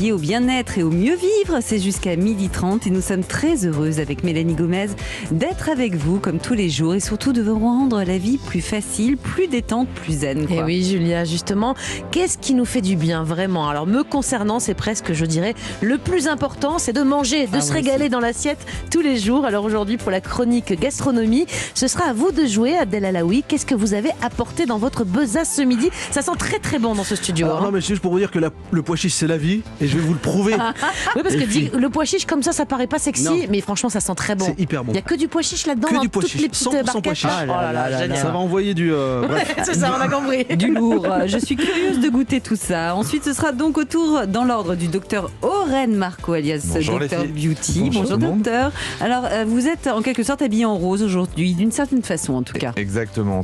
dédié au bien-être et au mieux vivre. C'est jusqu'à 12h30 et nous sommes très heureuses avec Mélanie Gomez d'être avec vous comme tous les jours et surtout de vous rendre la vie plus facile, plus détente, plus zen. Et oui, Julia, justement, qu'est-ce qui nous fait du bien vraiment? Alors, me concernant, c'est presque, je dirais, le plus important, c'est de manger, de se régaler dans l'assiette tous les jours. Alors aujourd'hui, pour la chronique gastronomie, ce sera à vous de jouer, Abdel Alaoui. Qu'est-ce que vous avez apporté dans votre besace ce midi? Ça sent très très bon dans ce studio. Alors, non, mais c'est juste pour vous dire que le pois chiche, c'est la vie et je vais vous le prouver. Oui, parce que le pois chiche comme ça paraît pas sexy, Non. mais franchement, ça sent très bon. C'est hyper bon. Il n'y a que du pois chiche là-dedans, Que dans du pois toutes chiche, les petites 100% barquettes. pois chiche. Oh là là, génial. Ça va envoyer du... bref. C'est ça, on a compris. Du lourd. Je suis curieuse de goûter tout ça. Ensuite, ce sera donc au tour, dans l'ordre du docteur Oren Marco, alias Bonjour, Docteur les filles. Beauty. Bonjour tout le monde. docteur. Alors, vous êtes en quelque sorte habillé en rose aujourd'hui, d'une certaine façon en tout cas. Exactement.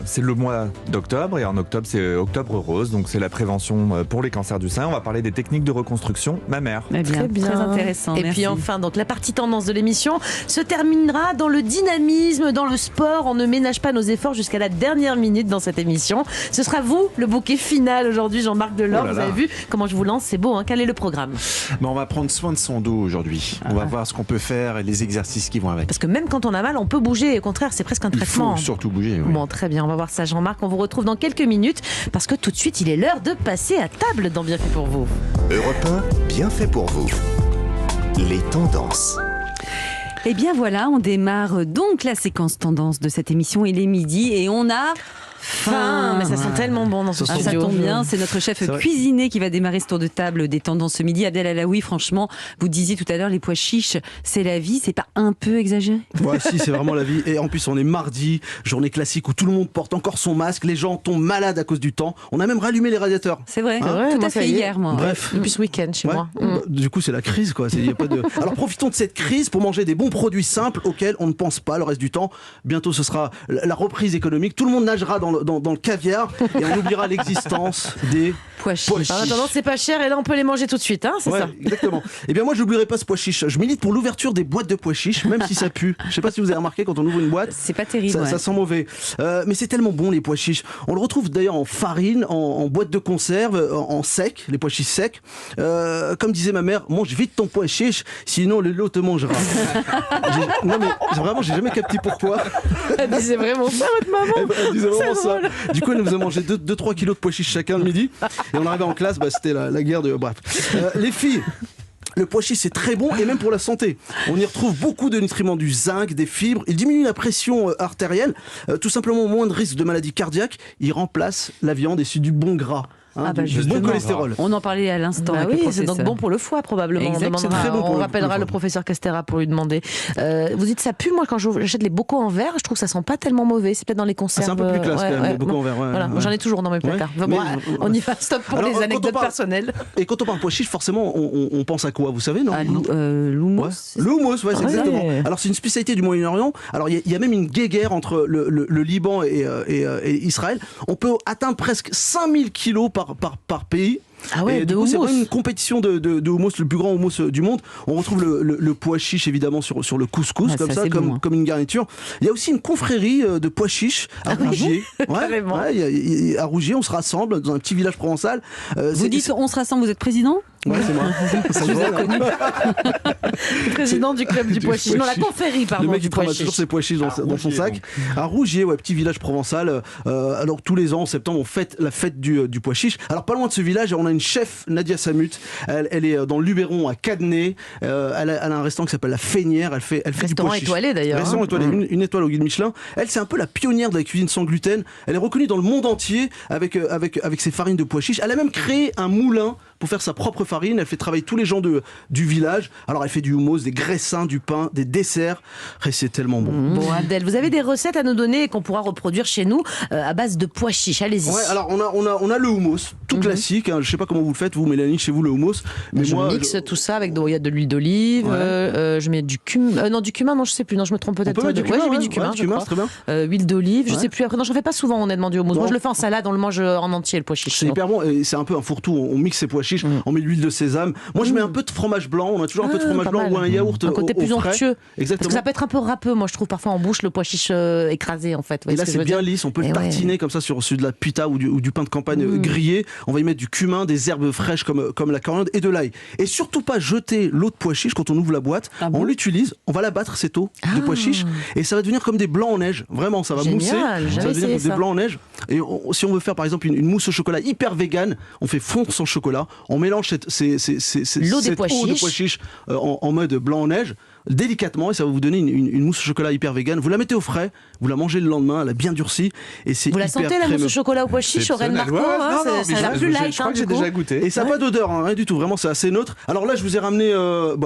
C'est le mois d'octobre et en octobre, c'est Octobre Rose. Donc, c'est la prévention pour les cancers du sein. On va parler des techniques de reconstruction mammaire. Eh bien, Très bien. très intéressant. Et merci. puis enfin, donc la partie tendance de l'émission se terminera dans le dynamisme, dans le sport. On ne ménage pas nos efforts jusqu'à la dernière minute dans cette émission. Ce sera vous, le bouquet final aujourd'hui, Jean-Marc Delors. Oh là Vous là. avez vu comment je vous lance, c'est beau, hein. Quel est le programme? Mais on va prendre soin de son dos aujourd'hui. On va voir ce qu'on peut faire et les exercices qui vont avec. Parce que même quand on a mal, on peut bouger. Et au contraire, c'est presque un Il traitement. faut surtout bouger. Oui. Bon, très bien, on va voir ça, Jean-Marc. On vous retrouve dans quelques minutes parce que tout de suite, il est l'heure de passer à table dans Bien fait pour vous. Europe 1, bien fait pour vous. Les tendances. Eh bien voilà, on démarre donc la séquence tendance de cette émission. Il est midi et on a faim. Mais ça sent tellement bon dans ce Ah, ça studio. tombe bien, c'est notre chef C'est vrai. cuisinier qui va démarrer ce tour de table des tendances ce midi. Abdel Alaoui, franchement, vous disiez tout à l'heure, les pois chiches, c'est la vie, c'est pas un peu exagéré? Ouais, si, c'est vraiment la vie. Et en plus, on est mardi, journée classique où tout le monde porte encore son masque, les gens tombent malades à cause du temps. On a même rallumé les radiateurs. C'est vrai, vrai, tout moi, à ça fait y est. hier, moi. Bref. Depuis ce week-end chez Ouais. moi. Bah, du coup, c'est la crise, quoi. Y a pas de... Alors, profitons de cette crise pour manger des bons produits simples auxquels on ne pense pas le reste du temps. Bientôt, ce sera la reprise économique. Tout le monde nagera dans le caviar et on oubliera l'existence des Pois chiches. En attendant, c'est pas cher et là, on peut les manger tout de suite, hein, c'est Ouais, ça. exactement. Et bien moi, je n'oublierai pas ce pois chiche. Je milite pour l'ouverture des boîtes de pois chiches, même si ça pue. Je sais pas si vous avez remarqué quand on ouvre une boîte. C'est pas terrible. Ça, ouais. ça sent mauvais. Mais c'est tellement bon, les pois chiches. On le retrouve d'ailleurs en farine, en boîte de conserve, en sec, les pois chiches secs. Comme disait ma mère, mange vite ton pois chiche, sinon le lot te mangera. Non mais vraiment, j'ai jamais capté pourquoi. Elle disait vraiment ça, votre maman. Elle disait vraiment C'est ça. drôle. Du coup, elle nous a mangé 2-3 kilos de pois chiches chacun le midi. Et on arrivait en classe, c'était la guerre de... Bref. Les filles... Le pois chiche, c'est très bon et même pour la santé. On y retrouve beaucoup de nutriments, du zinc, des fibres. Il diminue la pression artérielle, tout simplement moins de risque de maladie cardiaque. Il remplace la viande et c'est du bon gras. Ah bah du bon justement. cholestérol. On en parlait à l'instant. Bah avec le oui, c'est donc professeur. bon pour le foie probablement. Exactement. C'est très bon pour on le rappellera foie. le professeur Castera pour lui demander. Vous dites ça pue, moi quand j'achète les bocaux en verre, je trouve que ça sent pas tellement mauvais. C'est peut-être dans les conserves. C'est un peu plus classe quand même, les bocaux en verre. Ouais, Voilà, ouais. moi j'en ai toujours dans mes placards. Ouais, Bon, mais- on y va, stop pour Alors, les quand anecdotes on parle- personnelles. Et quand on parle pois chiche, forcément, on pense à quoi, vous savez, non? Ah, l'houmous. Ouais. Le houmous, ouais, c'est Ouais. exactement. Alors c'est une spécialité du Moyen-Orient. Alors il y a même une guéguerre entre le Liban et Israël. On peut atteindre presque 5000 kilos par pays. Ah ouais, et de du coup, c'est houmous. vraiment une compétition de houmous, le plus grand houmous du monde. On retrouve le pois chiche évidemment sur le couscous, Ah, comme ça, ça, c'est bon, hein. comme une garniture. Il y a aussi une confrérie de pois chiches à Rougier. Carrément. À Rougier, on se rassemble dans un petit village provençal. Vous dites on se rassemble, vous êtes président? Ouais, c'est moi. Ça se voit, là. Président du club du pois chiche. Non, la confrérie, Le pardon, mec du il pois ramasse toujours chiche. ses pois chiches dans son sac. donc. À Rougier, ouais, petit village provençal. Alors tous les ans en septembre, on fête la fête du pois chiche. Alors pas loin de ce village, on a une chef, Nadia Samut. Elle est dans le Luberon à Cadenet. Elle a un restaurant qui s'appelle La Feignière. Elle fait du Restaurant pois chiche. étoilé, d'ailleurs, Restaurant hein. étoilé, une étoile au guide Michelin. Elle, c'est un peu la pionnière de la cuisine sans gluten. Elle est reconnue dans le monde entier avec ses farines de pois chiches. Elle a même créé un moulin pour faire sa propre farine. Elle fait travailler tous les gens du village. Alors elle fait du houmous, des graissins, du pain, des desserts. Et c'est tellement bon. Bon, Abdel, vous avez des recettes à nous donner et qu'on pourra reproduire chez nous à base de pois chiches. Allez-y. Ouais, alors on a le houmous, tout classique. Hein. Je sais pas comment vous le faites, vous, Mélanie, chez vous, le houmous. Mais Je moi, mixe tout ça avec il y a de l'huile d'olive, Ouais. je mets du cumin, non du cumin, non je sais plus, non je me trompe on peut-être. peut mettre du cumin, je mets ouais. du cumin, Ouais, je cumin, crois. c'est très bien. Huile d'olive, je Ouais. sais plus. Après, non, j'en fais pas souvent honnêtement du houmous. Non. Moi je le fais en salade, on le mange en entier le pois chiche. C'est hyper bon et c'est un peu un fourre-tout. On mixe ces pois chiches, on met de l'huile l'huile de sésame. Moi, je mets un peu de fromage blanc. On a toujours un peu de fromage blanc ou un yaourt un côté au plus frais. onctueux. Exactement. Parce que ça peut être un peu râpeux, moi je trouve parfois en bouche le pois chiche écrasé en fait. Et là c'est bien lisse, on peut le tartiner comme ça sur de la pita ou du pain de campagne grillé. On va y mettre du cumin, des herbes fraîches comme la coriandre et de l'ail. Et surtout pas jeter l'eau de pois chiche quand on ouvre la boîte. On l'utilise, on va la battre cette eau de pois chiche et ça va devenir comme des blancs en neige. Vraiment, ça va mousser, ça va devenir comme des blancs en neige. Et si on veut faire par exemple une mousse au chocolat hyper vegan, on fait fondre son chocolat, on mélange cette eau de pois chiche en mode blanc en neige. Délicatement, et ça va vous donner une mousse au chocolat hyper vegan. Vous la mettez au frais, vous la mangez le lendemain, elle a bien durci et c'est vous hyper la sentez crémeux. La mousse au chocolat au pois chiche, Aurène Marco, ça va plus light. Je crois que j'ai déjà goûté. Et ça n'a pas d'odeur, rien du tout. Vraiment, c'est assez neutre. Alors là, je vous ai ramené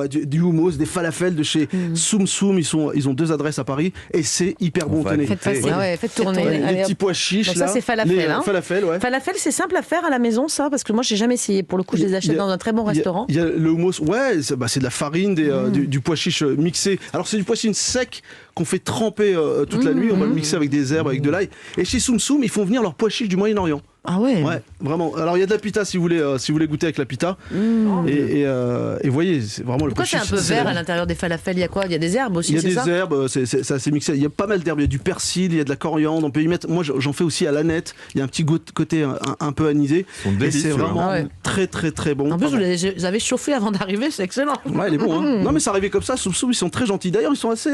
du hummus, des falafels de chez Soum Soum. Ils ont 2 adresses à Paris et c'est hyper bon. Faites tourner. Les petits pois chiches. Donc ça, c'est falafel. Falafel, ouais. Falafel, c'est simple à faire à la maison, ça, parce que moi, j'ai jamais essayé. Pour le coup, je les achète dans un très bon restaurant. Il y a le hummus, c'est de la farine, du pois chiche mixé. Alors c'est du pois chiche sec qu'on fait tremper toute la nuit. On va le mixer avec des herbes, avec de l'ail. Et chez Soum Soum, ils font venir leurs pois chiches du Moyen-Orient. Ah ouais. Ouais, vraiment. Alors il y a de la pita si vous voulez goûter avec la pita. Et vous voyez, c'est vraiment le pois chiche. Pourquoi c'est un peu vert à l'intérieur des falafels? Il y a quoi? Il y a des herbes aussi, c'est ça? Il y a des herbes, c'est assez mixé. Il y a pas mal d'herbes. Il y a du persil, il y a de la coriandre. On peut y mettre. Moi, j'en fais aussi à l'aneth. Il y a un petit côté un peu anisé. Et c'est vraiment très très très bon. En plus, vous avez chauffé avant d'arriver, c'est excellent. Ouais, il est bon. Hein. Non, mais ça arrivait comme ça. Soum Soum, ils sont très gentils. D'ailleurs, ils sont assez.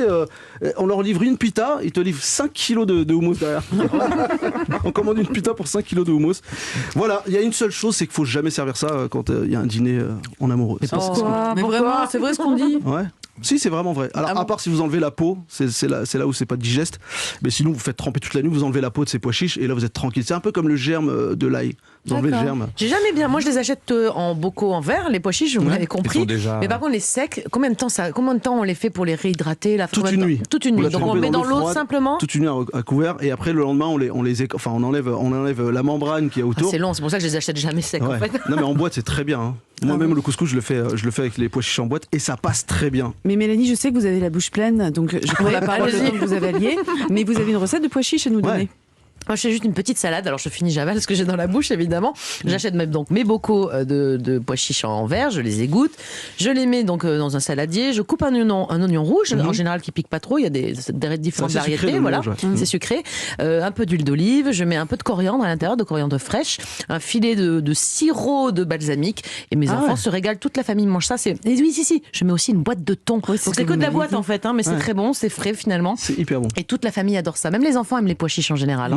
On leur livre une pita, ils te livrent 5 kilos de houmous derrière. On commande une pita pour 5 kilos de houmous. Voilà, il y a une seule chose, c'est qu'il faut jamais servir ça quand il y a un dîner en amoureux. Mais vraiment, c'est vrai ce qu'on dit. Ouais. Si, c'est vraiment vrai. Alors, à part si vous enlevez la peau, c'est là où c'est pas digeste. Mais sinon, vous faites tremper toute la nuit, vous enlevez la peau de ces pois chiches et là, vous êtes tranquille. C'est un peu comme le germe de l'ail. Vous enlevez le germe. J'ai jamais bien. Moi, je les achète en bocaux en verre, les pois chiches, vous l'avez compris. Mais par contre, les secs, combien de temps on les fait pour les réhydrater Toute une nuit. Toute une nuit. Donc, on le met dans l'eau simplement. Toute une nuit à couvert et après, le lendemain, on enlève la membrane qui est autour. C'est long, c'est pour ça que je les achète jamais secs en fait. Non, mais en boîte, c'est très bien. Hein. Moi-même, le couscous, je le fais avec les pois chiches en boîte et ça passe très bien. Mais Mélanie, je sais que vous avez la bouche pleine, donc je prends la parole le temps que vous avaliez. Mais vous avez une recette de pois chiches à nous donner. Moi, je fais juste une petite salade. Alors, je finis jamais ce que j'ai dans la bouche, évidemment. J'achète donc mes bocaux de pois chiches en verre. Je les égoutte. Je les mets donc dans un saladier. Je coupe un oignon rouge, en général qui pique pas trop. Il y a des différentes variétés. Sucré, voilà, c'est sucré. Un peu d'huile d'olive. Je mets un peu de coriandre à l'intérieur, de coriandre fraîche. Un filet de sirop de balsamique. Et mes enfants se régalent. Toute la famille mange ça. Et oui, si. Je mets aussi une boîte de thon. Donc c'est que de la boîte en fait, mais c'est très bon, c'est frais finalement. C'est hyper bon. Et toute la famille adore ça. Même les enfants aiment les pois chiches en général.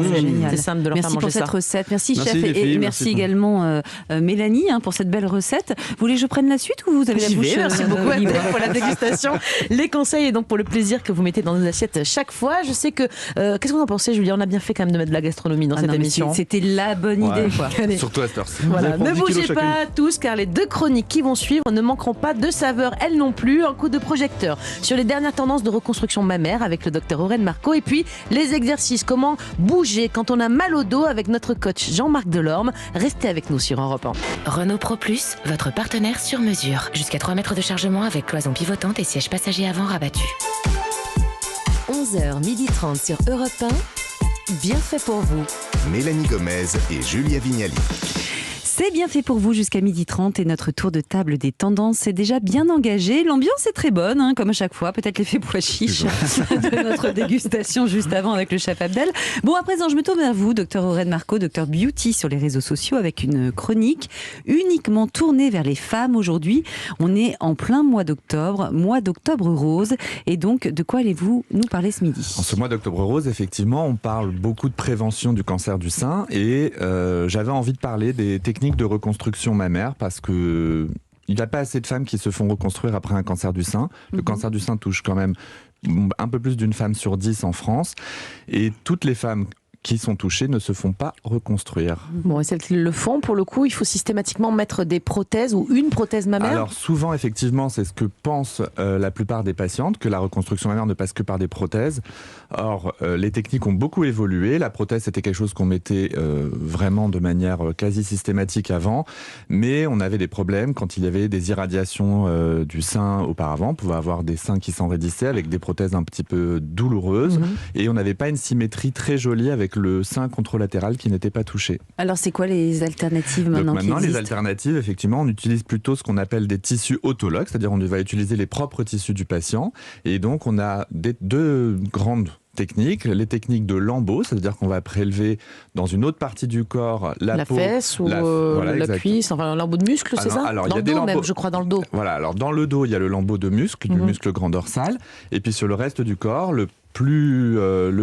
C'est simple de leur faire manger ça. Merci pour cette recette. Merci chef. Filles, et merci également Mélanie pour cette belle recette. Vous voulez que je prenne la suite ou vous avez la bouche Merci beaucoup pour la dégustation. Les conseils et donc pour le plaisir que vous mettez dans nos assiettes chaque fois. Je sais que... Qu'est-ce que vous en pensez, Julie? On a bien fait quand même de mettre de la gastronomie dans cette émission. C'était la bonne idée. Quoi. Surtout à cette heure-ci. Voilà. Ne bougez pas tous car les 2 chroniques qui vont suivre ne manqueront pas de saveurs, elles non plus. Un coup de projecteur sur les dernières tendances de reconstruction mammaire avec le docteur Aurène Marco et puis les exercices. Comment bouger quand on a mal au dos avec notre coach Jean-Marc Delorme. Restez avec nous sur Europe 1. Renault Pro Plus, votre partenaire sur mesure. Jusqu'à 3 mètres de chargement avec cloison pivotante et siège passager avant rabattu. 11h30 sur Europe 1. Bien fait pour vous. Mélanie Gomez et Julia Vignali. C'est bien fait pour vous jusqu'à 12h30 et notre tour de table des tendances est déjà bien engagé. L'ambiance est très bonne, comme à chaque fois. Peut-être l'effet pois chiche de notre dégustation juste avant avec le chef Abdel. Bon, à présent, je me tourne vers vous, docteur Aurène Marco, docteur Beauty sur les réseaux sociaux avec une chronique uniquement tournée vers les femmes aujourd'hui. On est en plein mois d'octobre rose. Et donc, de quoi allez-vous nous parler ce midi? En ce mois d'octobre rose, effectivement, on parle beaucoup de prévention du cancer du sein et j'avais envie de parler des techniques de reconstruction mammaire parce que il n'y a pas assez de femmes qui se font reconstruire après un cancer du sein. Le cancer du sein touche quand même un peu plus d'une femme sur 10 en France et toutes les femmes qui sont touchées ne se font pas reconstruire. Bon, et celles qui le font, pour le coup, il faut systématiquement mettre des prothèses ou une prothèse mammaire? Alors souvent, effectivement, c'est ce que pensent la plupart des patientes, que la reconstruction mammaire ne passe que par des prothèses. Or, les techniques ont beaucoup évolué. La prothèse, c'était quelque chose qu'on mettait vraiment de manière quasi systématique avant, mais on avait des problèmes quand il y avait des irradiations du sein auparavant. On pouvait avoir des seins qui s'enraidissaient avec des prothèses un petit peu douloureuses, et on n'avait pas une symétrie très jolie avec avec le sein contralatéral qui n'était pas touché. Alors c'est quoi les alternatives maintenant Donc maintenant, les alternatives, effectivement, on utilise plutôt ce qu'on appelle des tissus autologues, c'est-à-dire on va utiliser les propres tissus du patient. Et donc on a deux grandes techniques, les techniques de lambeau, c'est-à-dire qu'on va prélever dans une autre partie du corps la peau, fesse ou la cuisse, enfin un lambeau de muscle, c'est ça? Alors, dans le dos même, je crois, dans le dos. Voilà, alors dans le dos, il y a le lambeau de muscle, du muscle grand dorsal, et puis sur le reste du corps, le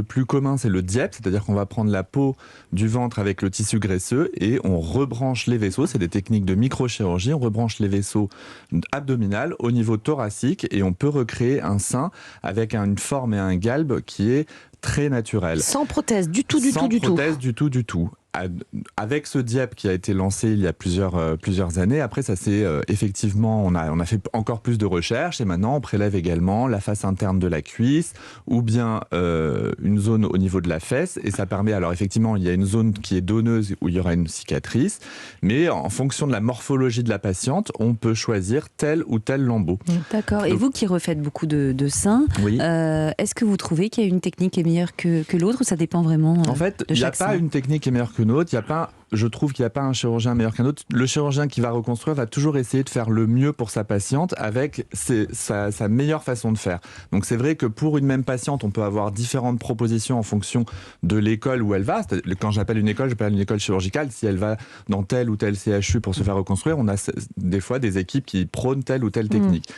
plus commun, c'est le diep, c'est-à-dire qu'on va prendre la peau du ventre avec le tissu graisseux et on rebranche les vaisseaux, c'est des techniques de microchirurgie, on rebranche les vaisseaux abdominales au niveau thoracique et on peut recréer un sein avec une forme et un galbe qui est très naturel. Sans prothèse, du tout. Sans prothèse, du tout. Avec ce diep qui a été lancé il y a plusieurs années, après ça c'est effectivement, on a fait encore plus de recherches et maintenant on prélève également la face interne de la cuisse ou bien une zone au niveau de la fesse et ça permet, alors effectivement il y a une zone qui est donneuse où il y aura une cicatrice, mais en fonction de la morphologie de la patiente, on peut choisir tel ou tel lambeau. D'accord, et vous qui refaites beaucoup de seins, oui. Est-ce que vous trouvez qu'il y a une technique qui est meilleure que l'autre ou ça dépend vraiment En fait, il n'y a pas une technique qui est meilleure que l'autre, je trouve qu'il n'y a pas un chirurgien meilleur qu'un autre. Le chirurgien qui va reconstruire va toujours essayer de faire le mieux pour sa patiente avec sa meilleure façon de faire. Donc c'est vrai que pour une même patiente, on peut avoir différentes propositions en fonction de l'école où elle va. Quand j'appelle une école chirurgicale. Si elle va dans tel ou tel CHU pour se faire reconstruire, on a des fois des équipes qui prônent telle ou telle technique.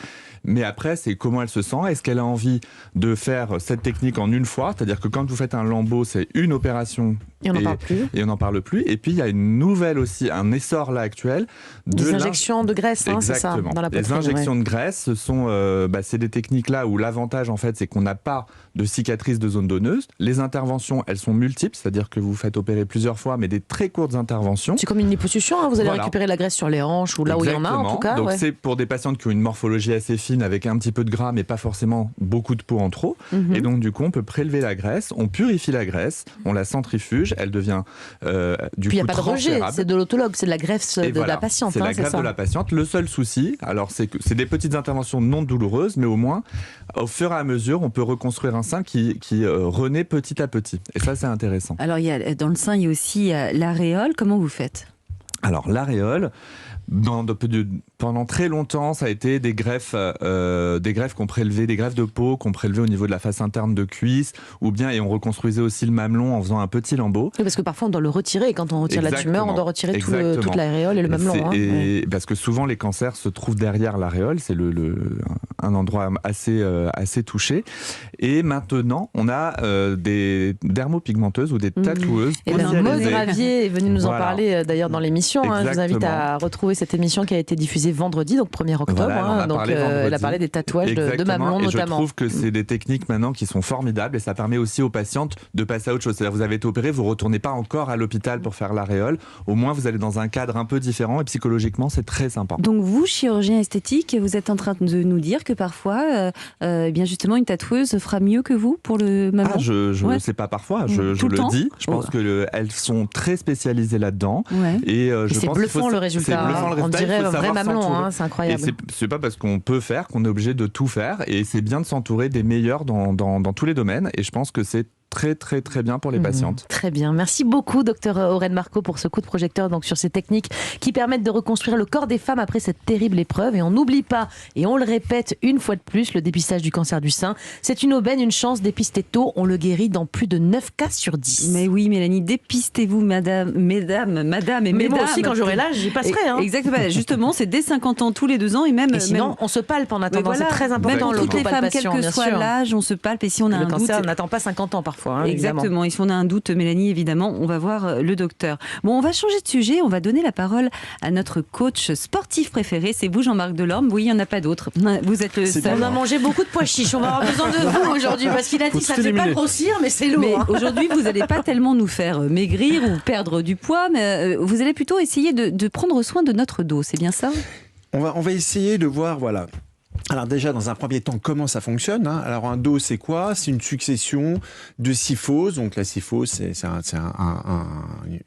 Mais après, c'est comment elle se sent. Est-ce qu'elle a envie de faire cette technique en une fois? C'est-à-dire que quand vous faites un lambeau, c'est une opération. Et on n'en parle plus. Et on n'en parle plus. Et puis, il y a une nouvelle aussi, un essor là actuel. Des injections de graisse, c'est ça, dans la poitrine. Les injections de graisse, ce sont, c'est des techniques là où l'avantage, en fait, c'est qu'on n'a pas de cicatrice de zone donneuse. Les interventions, elles sont multiples, c'est-à-dire que vous faites opérer plusieurs fois, mais des très courtes interventions. C'est comme une liposuction, hein, vous allez récupérer la graisse sur les hanches ou là où il y en a, en tout cas. Donc, c'est pour des patientes qui ont une morphologie assez fine, avec un petit peu de gras, mais pas forcément beaucoup de peau en trop. Et donc, du coup, on peut prélever la graisse, on purifie la graisse, on la centrifuge, elle devient du coup il n'y a pas de rejet, c'est de l'autologue, c'est de la greffe de la patiente. C'est la greffe de la patiente. Le seul souci, alors c'est que c'est des petites interventions non douloureuses, mais au moins, au fur et à mesure, on peut reconstruire un sein qui renaît petit à petit. Et ça, c'est intéressant. Alors, dans le sein, il y a aussi l'aréole. Comment vous faites? Alors, l'aréole, pendant très longtemps, ça a été des greffes qu'on prélevait, des greffes de peau qu'on prélevait au niveau de la face interne de cuisse, ou bien, et on reconstruisait aussi le mamelon en faisant un petit lambeau. Oui, parce que parfois on doit le retirer, et quand on retire la tumeur, on doit retirer toute l'aréole et le mamelon. Parce que souvent les cancers se trouvent derrière l'aréole, c'est un endroit assez touché. Et maintenant, on a des dermopigmenteuses ou des tatoueuses. Et Maud Ravier est venue nous en parler d'ailleurs dans l'émission. Je vous invite à retrouver cette émission qui a été diffusée vendredi, donc 1er octobre. Elle a parlé des tatouages de mamelon notamment. Je trouve que c'est des techniques maintenant qui sont formidables et ça permet aussi aux patientes de passer à autre chose. C'est-à-dire vous avez été opéré, vous ne retournez pas encore à l'hôpital pour faire l'aréole. Au moins, vous allez dans un cadre un peu différent et psychologiquement, c'est très sympa. Donc vous, chirurgien esthétique, vous êtes en train de nous dire que parfois, bien justement, une tatoueuse fera mieux que vous pour le mamelon? Je ne sais pas parfois, je le dis. Je pense qu'elles sont très spécialisées là-dedans. Et c'est bluffant le résultat. On dirait un vrai mamelon, c'est incroyable. Et c'est pas parce qu'on peut faire qu'on est obligé de tout faire. Et c'est bien de s'entourer des meilleurs dans tous les domaines. Et je pense que c'est très très très bien pour les patientes. Très bien, merci beaucoup docteur Aurène Marco pour ce coup de projecteur donc sur ces techniques qui permettent de reconstruire le corps des femmes après cette terrible épreuve. Et on n'oublie pas, et on le répète une fois de plus, le dépistage du cancer du sein, c'est une aubaine, une chance. Dépister tôt, on le guérit dans plus de 9 cas sur 10. Mais oui Mélanie, dépistez-vous mesdames. Mais moi aussi quand j'aurai l'âge, j'y passerai. Exactement, justement c'est dès 50 ans tous les 2 ans et même... Et sinon on se palpe en attendant, c'est très important. Même toutes les femmes, quel que soit l'âge, on se palpe et si on a un doute... Le cancer n'attend pas 50 ans parfois. Exactement, et si on a un doute, Mélanie, évidemment, on va voir le docteur. Bon, on va changer de sujet, on va donner la parole à notre coach sportif préféré, c'est vous Jean-Marc Delorme. Oui, il n'y en a pas d'autre, vous êtes le seul. On a mangé beaucoup de pois chiches, on va avoir besoin de vous aujourd'hui, parce qu'il a dit que ça ne fait pas grossir, mais c'est lourd. Mais aujourd'hui, vous n'allez pas tellement nous faire maigrir ou perdre du poids, mais vous allez plutôt essayer de prendre soin de notre dos, c'est bien ça? On va essayer de voir, voilà. Alors déjà, dans un premier temps, comment ça fonctionne, hein? Alors un dos, c'est quoi? C'est une succession de syphoses. Donc la syphose, c'est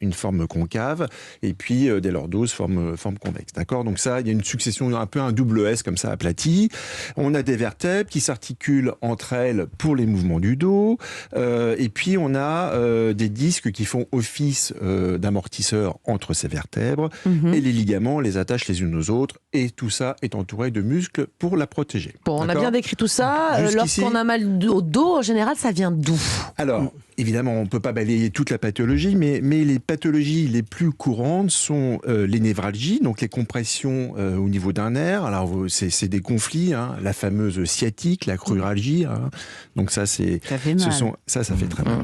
une forme concave, et puis des lordoses, forme convexe. D'accord? Donc ça, il y a une succession, un peu un double S comme ça aplati. On a des vertèbres qui s'articulent entre elles pour les mouvements du dos, et puis on a des disques qui font office d'amortisseur entre ces vertèbres, et les ligaments les attachent les unes aux autres, et tout ça est entouré de muscles pour la protéger. Bon, on a bien décrit tout ça. Jusqu'ici. Lorsqu'on a mal au dos, en général, ça vient d'où? Alors, évidemment, on ne peut pas balayer toute la pathologie, mais les pathologies les plus courantes sont les névralgies, donc les compressions au niveau d'un nerf. Alors, c'est des conflits, hein, la fameuse sciatique, la cruralgie. Hein. Donc ça, Ça fait mal. Ça fait très mal.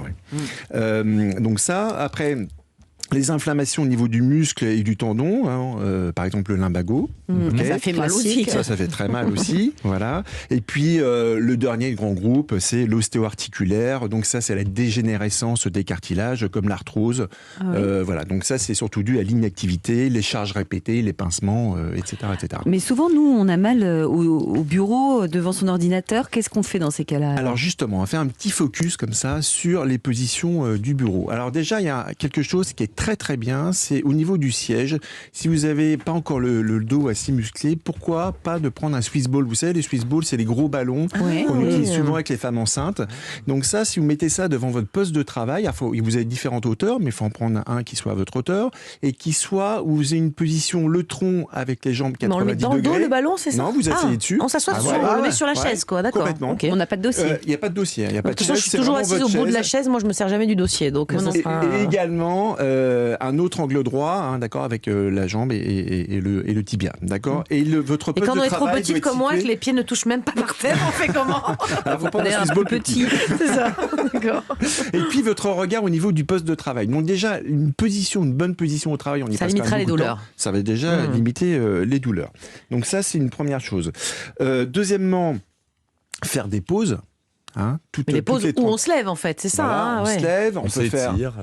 Ouais. Donc ça, après... Les inflammations au niveau du muscle et du tendon, hein, par exemple le lumbago. Okay. Ça fait mal aussi. Ça fait très mal aussi. Voilà. Et puis le dernier grand groupe, c'est l'ostéo-articulaire. Donc ça, c'est la dégénérescence des cartilages, comme l'arthrose. Voilà. Donc ça, c'est surtout dû à l'inactivité, les charges répétées, les pincements, etc., etc. Mais souvent, nous, on a mal au bureau, devant son ordinateur. Qu'est-ce qu'on fait dans ces cas-là? Alors justement, on va faire un petit focus comme ça sur les positions du bureau. Alors déjà, il y a quelque chose qui est très très bien, c'est au niveau du siège. Si vous n'avez pas encore le dos assez musclé, pourquoi pas de prendre un Swiss ball? Vous savez, les Swiss balls, c'est les gros ballons qu'on utilise souvent avec les femmes enceintes. Donc ça, si vous mettez ça devant votre poste de travail, vous avez différentes hauteurs, mais il faut en prendre un qui soit à votre hauteur et qui soit où vous avez une position le tronc avec les jambes 90 on le met dans le dos, le ballon, c'est ça? Non, vous asseyez dessus. On s'assoit on le met sur la chaise, quoi, d'accord. Complètement. Okay. On n'a pas de dossier. Il n'y a pas de dossier. Il y a pas de chaise. Je suis toujours assise au bout de la chaise. Moi, je me sers jamais du dossier. Donc, et également un autre angle droit, hein, d'accord, avec la jambe et le tibia, d'accord. Et votre poste de travail. Et quand on est trop petite comme moi, que les pieds ne touchent même pas par terre, on fait comment? Alors, faut prendre un Swiss ball petit. C'est ça. D'accord. Et puis votre regard au niveau du poste de travail. Donc déjà une bonne position au travail, on y passe. Ça limitera les douleurs. Ça va déjà limiter les douleurs. Donc ça, c'est une première chose. Deuxièmement, faire des pauses. Hein, les pauses où on se lève en fait, c'est ça. Voilà, hein, on se lève, on peut faire.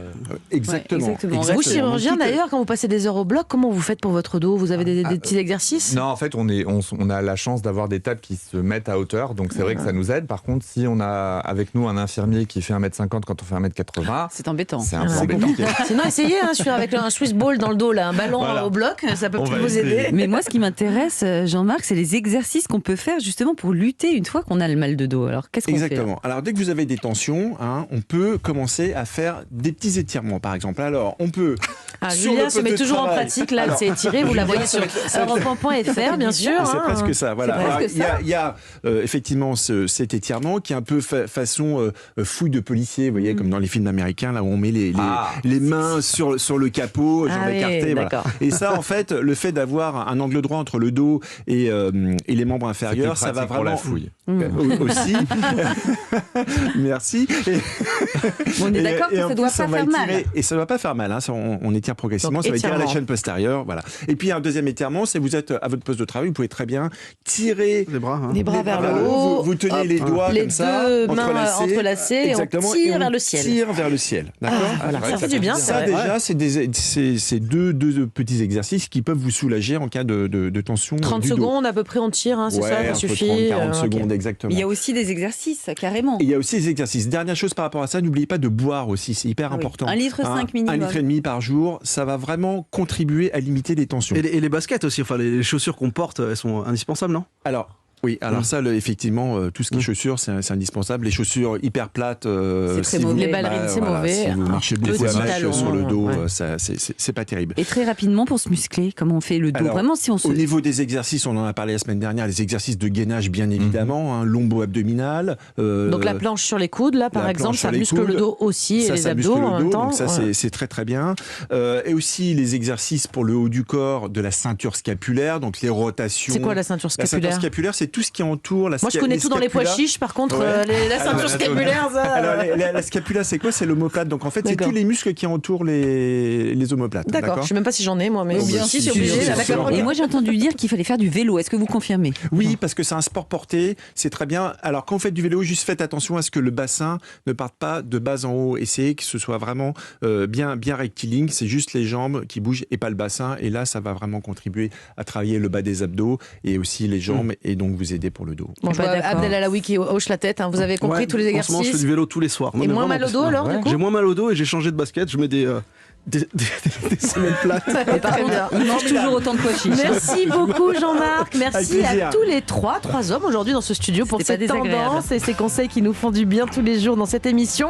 Exactement. Vous, chirurgien d'ailleurs, quand vous passez des heures au bloc, comment vous faites pour votre dos? Vous avez des petits exercices? Non, en fait, on a la chance d'avoir des tables qui se mettent à hauteur, donc c'est vrai que ça nous aide. Par contre, si on a avec nous un infirmier qui fait 1m50 quand on fait 1m80, c'est embêtant. C'est un peu embêtant. Sinon, essayez avec un Swiss ball dans le dos, là, un ballon au bloc, ça peut peut-être vous aider. Mais moi, ce qui m'intéresse, Jean-Marc, c'est les exercices qu'on peut faire justement pour lutter une fois qu'on a le mal de dos. Alors, qu'est-ce qu'on fait? Exactement. Alors, dès que vous avez des tensions, hein, on peut commencer à faire des petits étirements, par exemple. Alors, on peut... Julien se met toujours en pratique, là, c'est étiré, vous la voyez sur europe1.fr, bien sûr. C'est presque ça, voilà. Il y a effectivement cet étirement qui est un peu façon fouille de policier, vous voyez, comme dans les films américains, là où on met les mains sur le capot, jambes écartées. Voilà. Et ça, en fait, le fait d'avoir un angle droit entre le dos et les membres inférieurs, ça va vraiment... pour la fouille. Aussi. Merci. On est d'accord que ça ne doit pas faire mal. Et ça ne doit pas faire mal. Hein. On étire progressivement. Donc, ça va étirer la chaîne postérieure. Voilà. Et puis, un deuxième étirement, c'est vous êtes à votre poste de travail, vous pouvez très bien tirer les bras, les bras vers le haut. Vous tenez les doigts comme ça, les deux mains entrelacées, exactement, et on tire vers le ciel. Tire vers le ciel. D'accord. Voilà. Ça fait du bien. Ça, déjà, c'est deux petits exercices qui peuvent vous soulager en cas de tension. 30 secondes à peu près, on tire, hein, c'est ça suffit. 40 secondes, exactement. Il y a aussi des exercices, carrément. Il y a aussi des exercices. Dernière chose par rapport à ça, n'oubliez pas de boire aussi, c'est hyper important. 1,5 litre minimum. 1,5 litre par jour, ça va vraiment contribuer à limiter les tensions. Et les baskets aussi, enfin les chaussures qu'on porte, elles sont indispensables, non? Alors, oui, alors ça, effectivement, tout ce qui est chaussures, c'est indispensable. Les chaussures hyper plates, c'est mauvais. Les ballerines, c'est mauvais. Si vous marchez beaucoup à mèche sur le dos, c'est pas terrible. Et très rapidement, pour se muscler, comment on fait le dos? Alors, vraiment, si on se... Au niveau des exercices, on en a parlé la semaine dernière, les exercices de gainage, bien évidemment, lombo-abdominal. Donc la planche sur les coudes, là, par exemple, ça muscle le dos aussi, et les abdos en même temps. Donc ça, c'est très très bien. Et aussi les exercices pour le haut du corps, de la ceinture scapulaire, donc les rotations. C'est quoi la ceinture scapulaire? La ceinture scapulaire, c'est tout ce qui entoure la Moi, je connais tout dans les pois chiches, par contre, la ceinture scapulaire, ça... Alors, la scapula, c'est quoi? C'est l'omoplate. Donc, en fait, c'est tous les muscles qui entourent les omoplates. D'accord. Je sais même pas si j'en ai, moi, mais bien si, c'est obligé. Et moi, j'ai entendu dire qu'il fallait faire du vélo. Est-ce que vous confirmez? Oui, parce que c'est un sport porté, c'est très bien. Alors, quand vous faites du vélo, juste faites attention à ce que le bassin ne parte pas de bas en haut. Essayez que ce soit vraiment bien rectiligne. C'est juste les jambes qui bougent et pas le bassin. Et là, ça va vraiment contribuer à travailler le bas des abdos et aussi les jambes. Et donc, vous aider pour le dos. Bon, je vois Abdel Alaoui qui hoche la tête, hein. Vous avez compris tous les exercices. En ce moment, je fais du vélo tous les soirs. Et moins mal au dos alors, du coup? J'ai moins mal au dos et j'ai changé de basket. Je mets des semelles plates. Très bien. Il mange toujours autant de pois chiches. Merci beaucoup Jean-Marc, merci Avec plaisir. à tous les trois hommes aujourd'hui dans ce studio pour C'était cette pas désagréable. tendance et ces conseils qui nous font du bien tous les jours dans cette émission.